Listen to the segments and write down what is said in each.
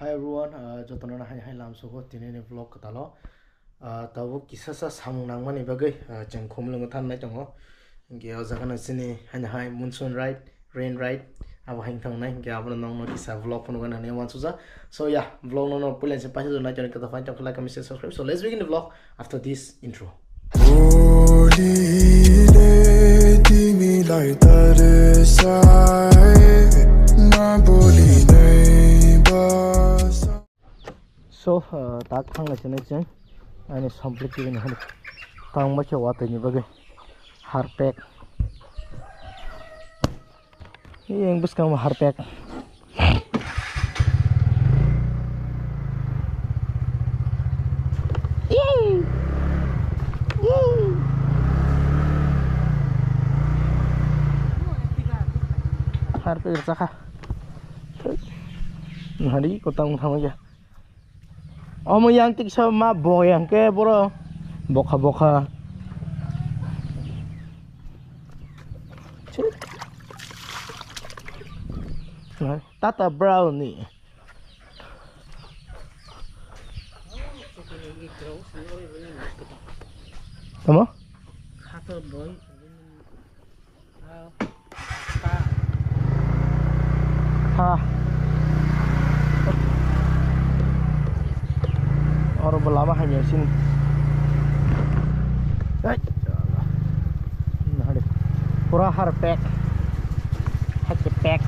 Hi everyone, jotono na hai lam so ko tine vlog ka talo. Tawo kisa sa samung nang mani bagai jeng khomlung than na tongo. Nge jaga na sini hai monsoon ride, rain ride. Abo hain thang nai nge abo nong no kisa vlog pon gana ne wan suza. So yeah, vlog no pulen se pasi na jone ka find like and subscribe. So let's begin the vlog after this intro. So tak thang na chene chen ani complete ni hani tang ma che wate ni bagai harpek yang bus kang harpek harpek saka hari kotang thang aja omo yang tik sama boyang ke bro boka tata brownie apa? Orang berlama hanya sini. Nah, pura harpek, hakipek.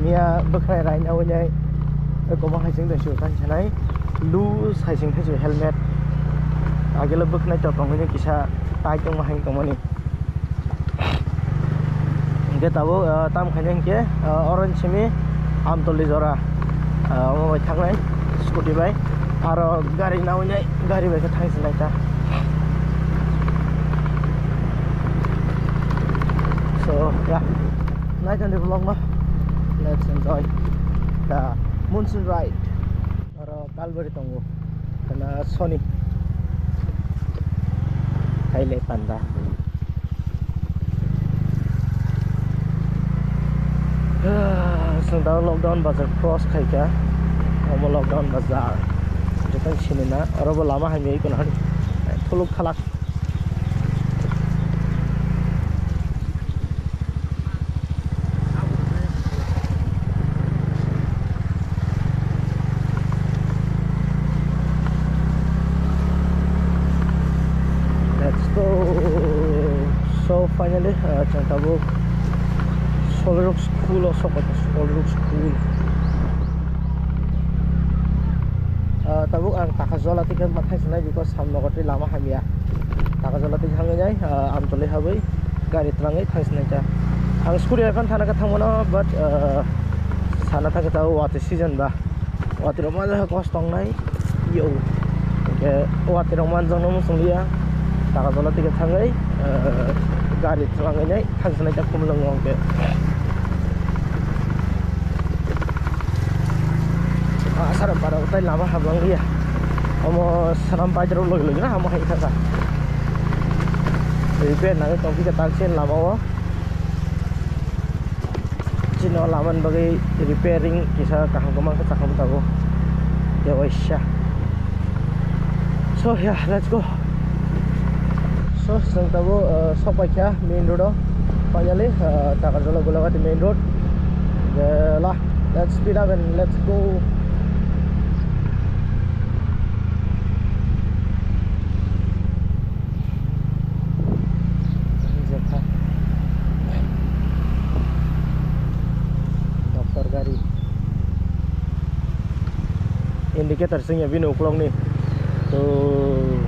Mia bekai rai awalnya, aku mah hanya dengan syukan cenai, loose hanya dengan helmet. Agak lebih kena cotongnya kisah tai tong mah hanya kemana. Kita tahu tam khanyang ke orange mi am toli jora mau thangnai scooty bai aro gari naunya gari bai ka thang sinai ta so yeah night on the vlog ma let's enjoy the monsoon ride aro kalbari tongo kana soni kailai panda Sedang lockdown bazar cross kayak mau lockdown bazar kita sini na orang lama hanya ikut hari tuluk kalak let's go so finally Chantabu Solrook School also kat Solrook School. Tabu ang takazola tikan mathai sanai because ham nogotri lama hamia. Takazola tik hangai jai am tole habai gari trangai thai sanai ta. Ang school akan thana ka thangmono but sana thake tau wate season ba. Wate roman ha kostong nai yo. Ke wate roman jong nom sunglia. Takazola tik thangai gari trangai jai thai sanai ta kumlong ke. Sarap para utai lama habang dia. Omo saram pajar log na hamo hai thaka. Repair na to ki ta chen lama wa. Chino laman bagai repairing kisah kahang kamang ka takam tago. Ya waisha. So yeah, let's go. So sang tago sopai kya main road finally Takazola Gulawati main road. Lah, let's speed up and let's go. Indikator sing ya binu uklong nih tuh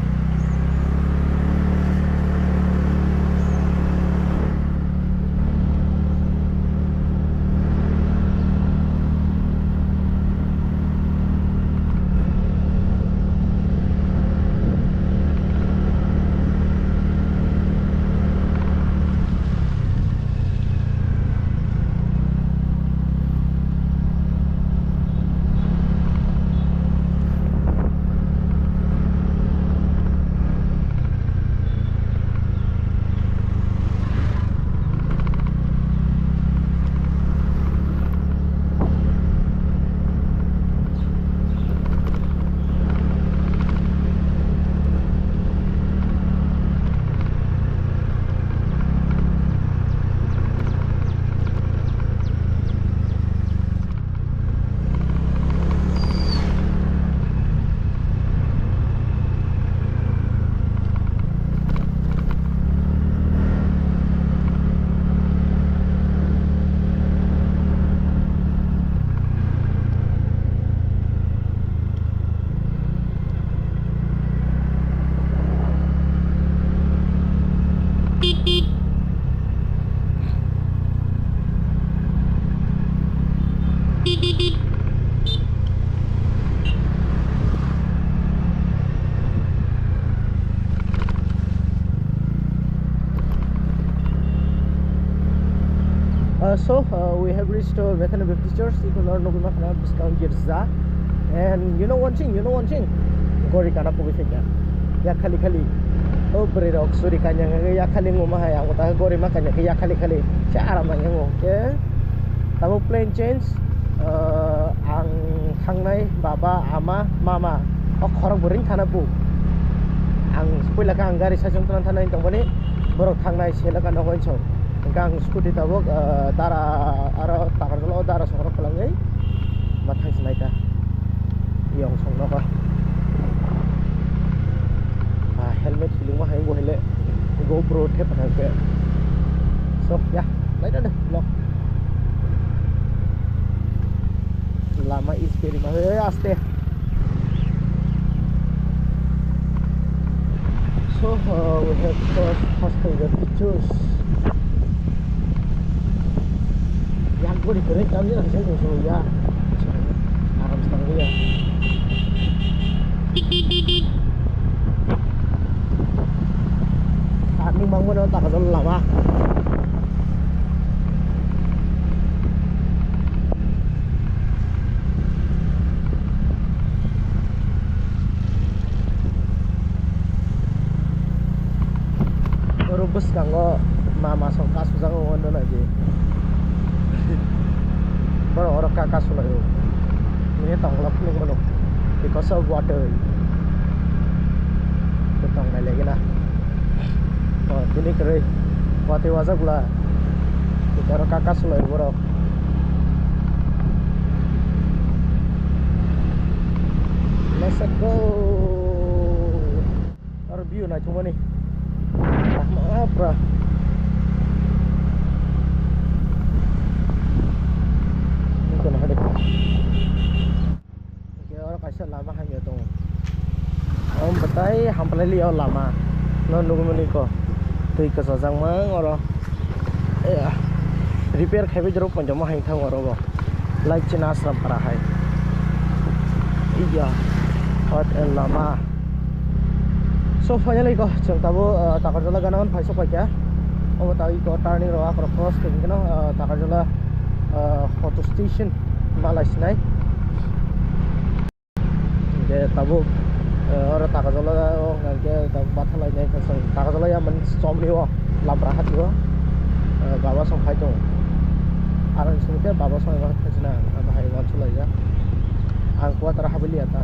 We have reached Bethany Baptist Church. You can learn about discount Girza. And you know one thing. Gori kana pugi sega. Ya khali. Oh beri rok suri kanya ya khali ngoma hai. Ang utah gori makanya ya khali. Saya aram nang ngo. Okay. Tamu plane change. Ang hangnai baba ama mama. Oh khorang boring thana bu. Ang spoila ka ang gari sajong tunan thana intong bani. Borok thangnai sela ka nongon chong. Ang scooty tabok dara aro takarjolo dara songrok palangai mathang sinaita yang songnoko helmet hiling mah haing hele GoPro tape hanke so ya lain ada vlog lama is very aste so we have first the pictures yang gue diberi kami lah saya nyusul ya aram setengah ya kami bangun tak ada lama rubus kanggo mama songkas susah ngono aja baru orang kakak sulah itu ini tanglap nih mana because of water betong lagi lah oh ini keren water wajah pula orang kakak sulah itu baru let's go review na cuma nih maaf bro lama hanya tu. Betai hampir liau lama. Non nunggu ko. Tui kesajang mang oro. Repair khabi jeruk panjama hai thang oro bo. Like cina asram para hai. Iya. Hot lama. So finally ko jeng tabu takarjala ganon phai sok ya. Betai ko turning ro akro cross king keno takarjala photo station malai sinai. Tabu orang takarjala nggak tabu batal aja kesel takarjala ya mencom nih wah labra hati wah bawa sampai tu orang semua bawa sampai banget kecina apa hai wancul aja aku antara habili ata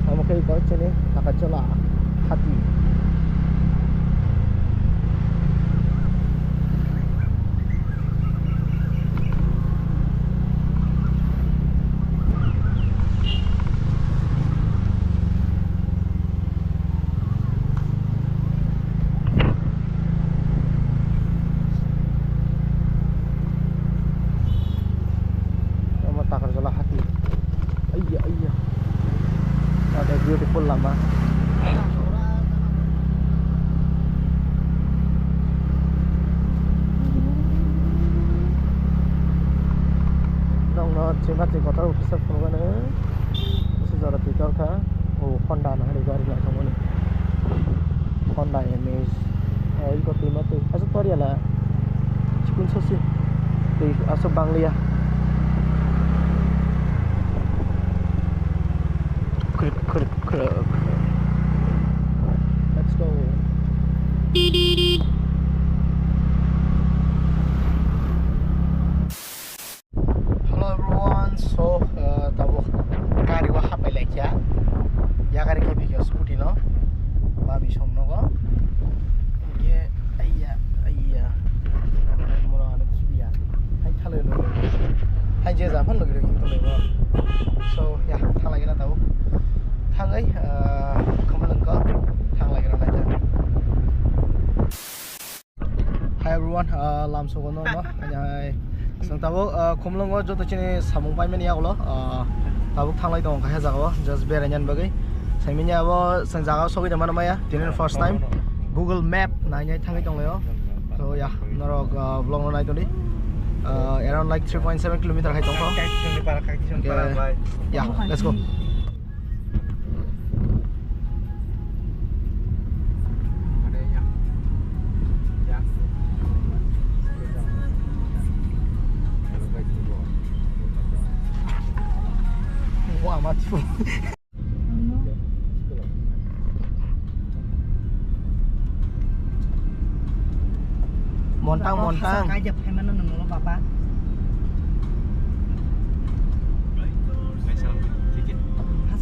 kamu kayak kau cini takarjala hati beautiful lama dong no cima kota bisa pun sejarah tikar ka Honda na hari gari na kamu ni Honda Amaze ikut lima tu asal tori ala cikun sosi asal Banglia let's go hello everyone so tabu gari wa hapai lekya ya gari ke bikin scooty no mami somno ko ye ayya mura anak suya hai thale lo hai je za phan lo gitu lo so ya thang lagi na tahu thang ấy không lần có thang lagi na aja hi everyone làm số con nó anh ơi sang tahu không lần có jodoh sini samung pai meni ya lo tahu thang lagi dong kayak jago just beranyan bagai saya meni abo sang jago so kita mana maya ini first time Google Map nanya thang lagi dong lo so ya norok vlog lo naik tuh di around like 3.7 km hai tong ko yeah let's go Montang. Kajap hemen nunggu papa.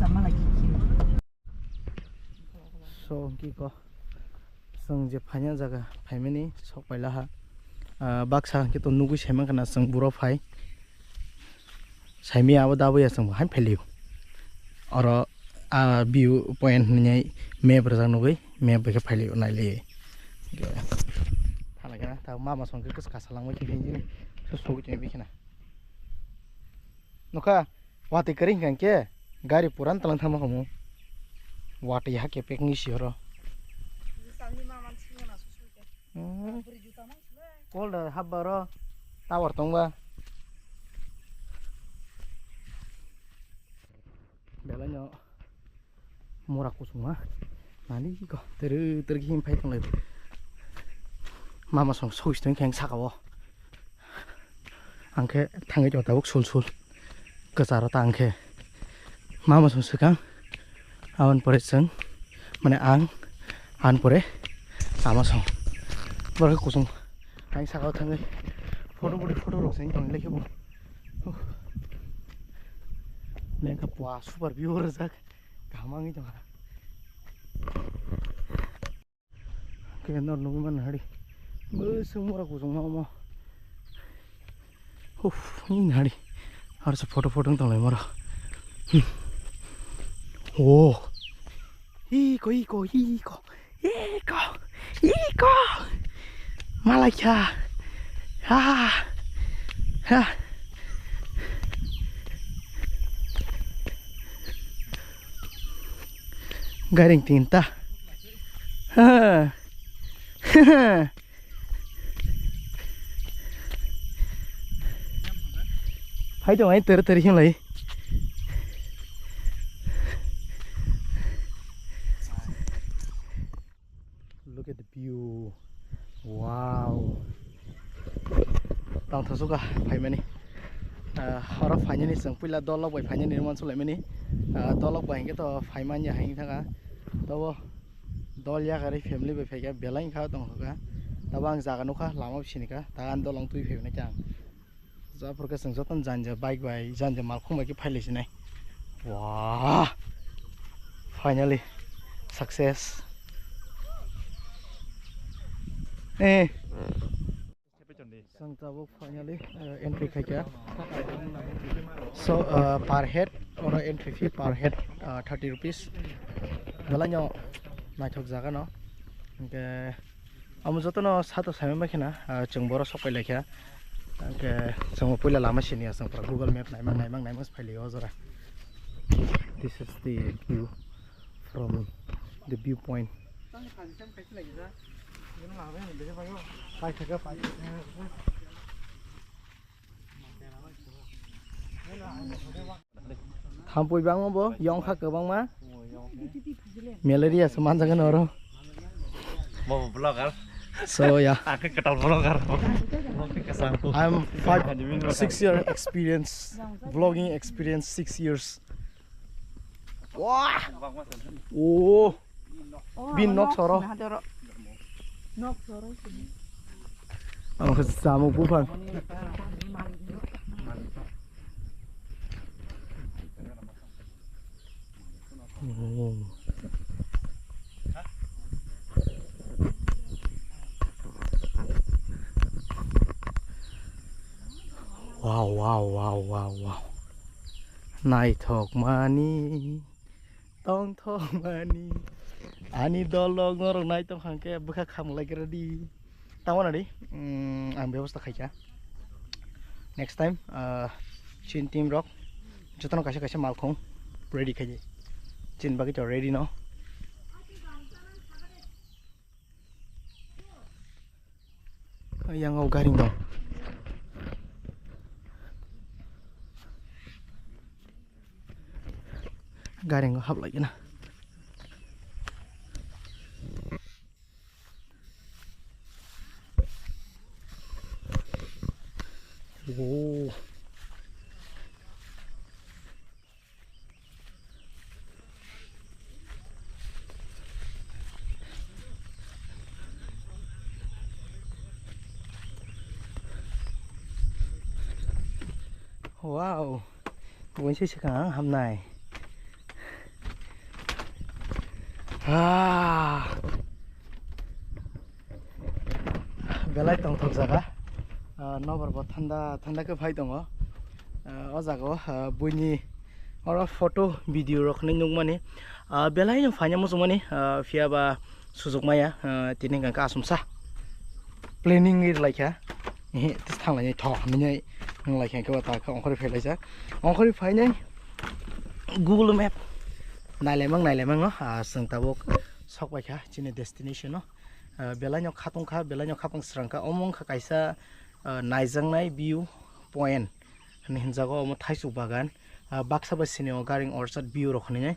Sama lagi. So kiko seng je phanya jaga phaimani sok paila ha baksa ke to nugu sema kana seng buro phai saimi abo dabu ya seng han pheliu oro a view point nyai map rajang nugai map ke pheliu naile thala kana ta mama song ke kas kasalang mo ki hinji so so ki bi kana noka wate kering kan ke gari puran talang thama kamu wate ya ke pek ngisi oro Kol dah habaro tawar tongba belanya murah kusuma nani kok tergim pai tong le mama song so isteng keng sakawo angke tangi jota buk sul kesara tangke mama song sekang awan pore seng mane an pore sama song baru kusum Anh sao thằng ơi photo rok sen tong leki bo len ka pwa super view razak kamangi jama ke nor nu man hari be sumura kusum ma ni hari har sa photo tong lai mara oh iko Malaya, garing tinta, Hai dong, ai ter hilang lagi. Look at the view. Wow, tang thosuk ka phai mani hara phai ni sang pila dolok bai phai ni man sulai mani dolok bai ke to phai man ya haing thaka to dol ya gari family bai phai ga belain kha tong ka tabang jaga no kha lama bisini ka ta an dolong tui phai na chang ja phur ka sang jotan janja bike bai janja mal khong bai ke phai lesi nai wow finally success sang tabuk finally entry khaja so per head or entry fee per head 30 rupees galanyo naithok jaga no ke amu jotono sato saime makhina chung boro sokai lekha ke chung puila lama sini asang pra google map naimang phaili ojora this is the view from the viewpoint Thampui bang mo bo yong kha ke bang ma malaria saman jangan oro mau vlogger so yeah aku ketal vlogger I'm 6 year experience vlogging experience 6 years wah oh bin nok soro sama bukan wow nai thok mani tong thok mani ani dolong ngorong nai tong hangke buka kham lagi ready tawana di am ବ୍ୟବস্থা khaija next time chin team rock jotono kaise malkhong ready khaije chin bagi to ready no yang ngau garing dong garing hap lagi na oh wow bungsi sekarang hamnai belai tong thok jaga nobar bo thanda ke phai tongo o jaga buini ora photo video rokni nungmani belai no phanya musumani fiaba sujukmaya tini ka asumsa planning ir laikha tis thanglai thok ni laikha ke bata ka ongkhori phailai ongkhori phainai Google Map nailemang no seng tabok sokbai kha chini destination no belanyo khatungkha belanyo khapang srangka omong kha kaisa naijangnai view point ni hinjago omo thaisu bagan baksa basini garing orchard view rokhni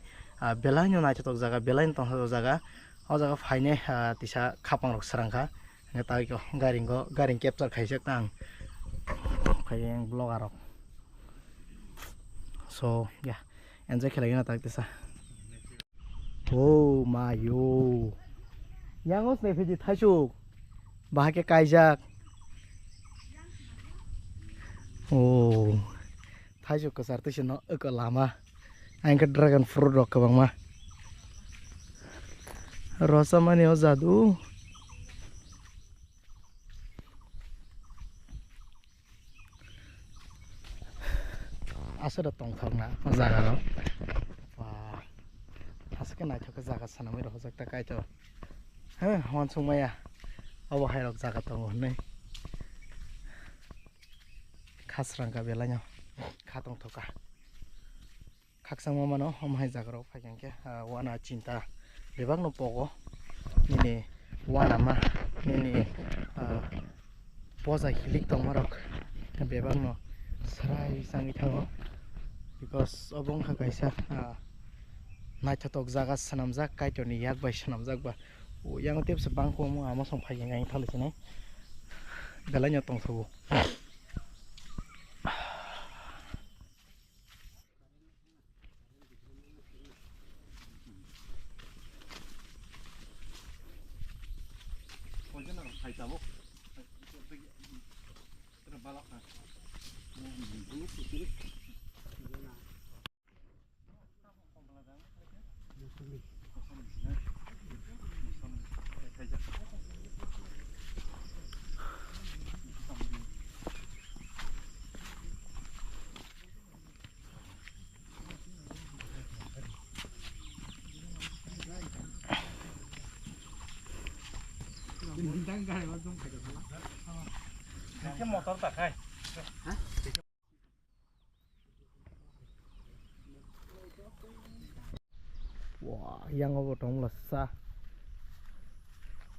belanyo naithatok jaga belanyo tongthok jaga o jaga phaine tisa khapang rok srangka ngai ko garing capture khaijak tang phaieng blogger rok so yeah enjoy khelai na tak tisa oh mayo yangos ne phiji thaisu bahake kaijak oh thaisu ko sartu sino ko lama angka dragon fruit rok kabang ma rosamani o jadu asada tongthokna jaga ro wah asake naithok jaga sanamai ro jakta kaito hon sumaya abo hairok jaga tongo nei khasrangka belanyo khatong thoka khaksang mano homhai jaga ro phaikangke wana cinta bebak no pogo nini wana ma nini poza hilik tongmarok bebak no sarai sangi thango because obong kha kaisa naithatok jaga sanamjak kaitoni yakbai sanamjak ba yang tiap sebangku mu amo song phai ngai thali sini galanyo tongthogo motor tak kai wah yang obo tong lassa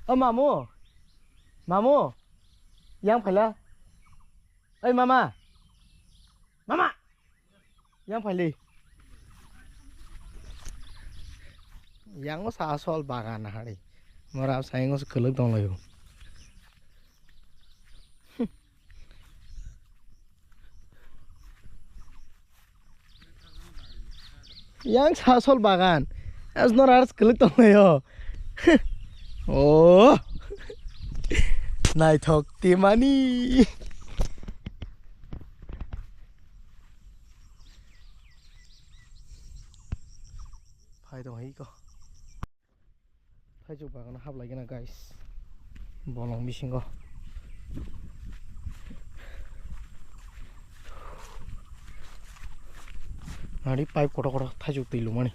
mamu yang phaila oi mama yang phaili yang sa asol bagan hari mora saingo khuluk dong layo yang sasol bagan as nor ars khuluk dong layo oh naithok timani phai dong hi ko phaijuk bagan hablai gena guys bolong bisingo nari pipe kotor phaijuk tilu mani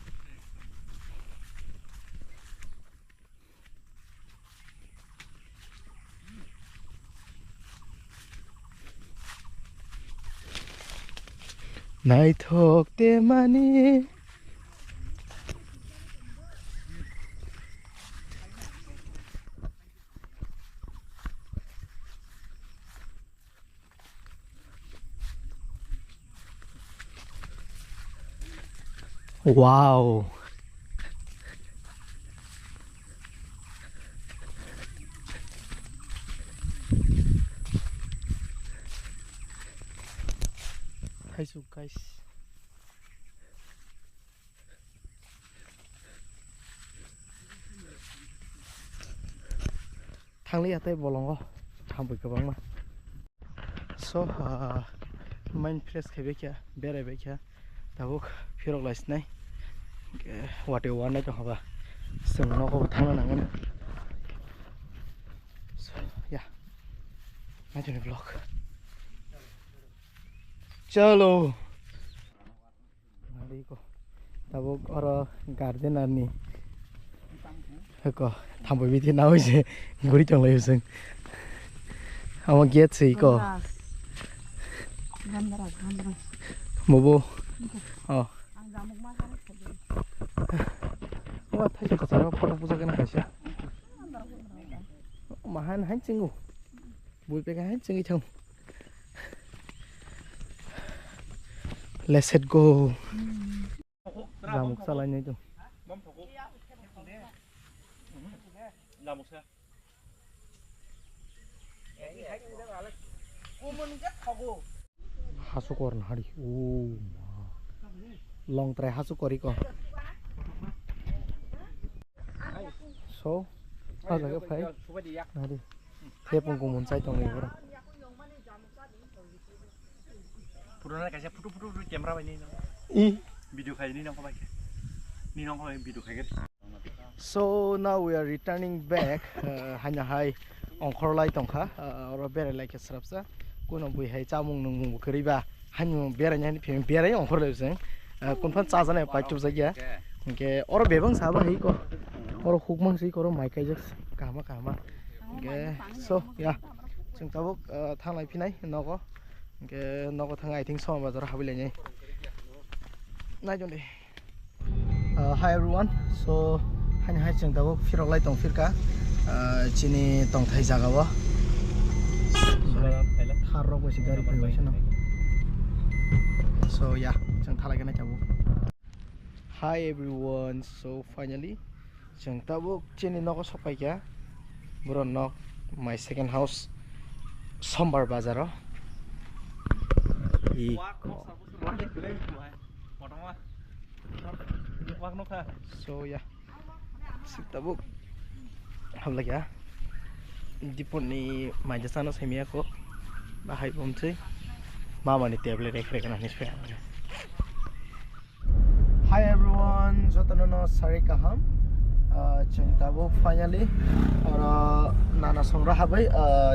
naithok temani wow hai su guys thangli atai bolongo thambai kabang ma so mind fresh खाइबाय बेरायबाय दाबो फिरगलायसिनाय वाटे वानाय दं हाबा जों न'खौबो थांनो नांगोन या नायदों ब्लग चलो दाबो अर गार्डेनारनि थांबाय बिदि ना होइसे गुरि थांलायो जों आमा गेट सै मबो 와 타이셔 가서 포토 부자ගෙන 가시 마한 한 친구 물배가 한 친구 형 Let's go 자목 살아있네 좀 하수거는 하리 오 롱트라이 하수거리고 số bao giờ cái phải đi thêm một cùng một sai trong này nữa Purana kasih putu kamera ini nong. I Video kayak ini nong apa lagi? Ini nong apa video kayak gitu. so now we are returning back hanya hai ongkor lai tongkha oro bere lai ke srapsa kuno bui hai chamung nung keriba hanyu bere nyani phe bere ongkor lai seng kunphan cha jane pai tu jagya ke oro bebang saba hi ko oro hukmang si ko oro mai kai jak kama ke so ya जों दाबो थांलाय फिनाय नगो के नगो थांगा I think सम बाजार हाबिलाय नै नायजों दे hi everyone so हानि हाय जों दाबो फिरलाय दं फिरका चिनि दं थाइ जागाबो थारक बसे गारि फैबायसो न so yeah जों थालायगोन जाबो hi everyone so finally जों दाबो चिनि नगो सफायगा bro nok my second house Sombar Bazar so ya kita buk ham lagi ya dipun ni maja sana semia ko bahai pomse mama ni tablet ekre kana ni spare hi everyone jotono sari kaham cinta bu finally orang nana songra habai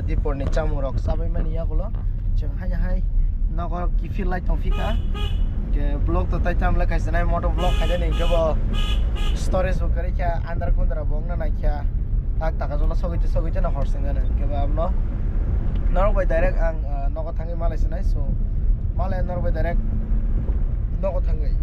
di porni camurok sabai mani ya kalau ceng hanya hai naga kifir lai tongfika ke blog to tai tam la kai sanai moto blog kaja nih coba stories ukari kya andar kundra bong na kya tak tak aja lo sogi na horsing na ke ba amno naro bai direct ang naga thangi malai sanai so malai naro bai direct naga thangi